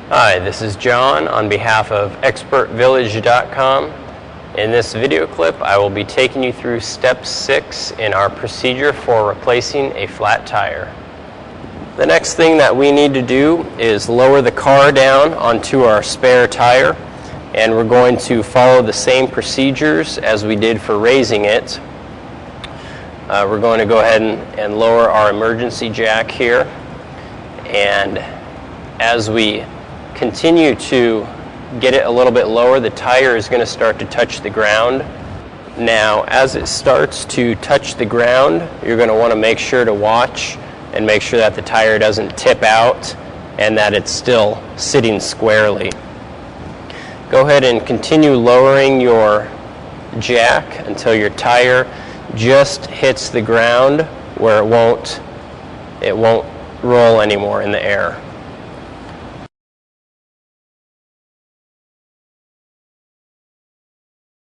Hi, this is John on behalf of ExpertVillage.com. In this video clip, I will be taking you through step 6 in our procedure for replacing a flat tire. The next thing that we need to do is lower the car down onto our spare tire, and we're going to follow the same procedures as we did for raising it. We're going to go ahead and lower our emergency jack here, and as we continue to get it a little bit lower, the tire is going to start to touch the ground. Now, as it starts to touch the ground, you're going to want to make sure to watch and make sure that the tire doesn't tip out and that it's still sitting squarely. Go ahead and continue lowering your jack until your tire just hits the ground where it won't roll anymore in the air.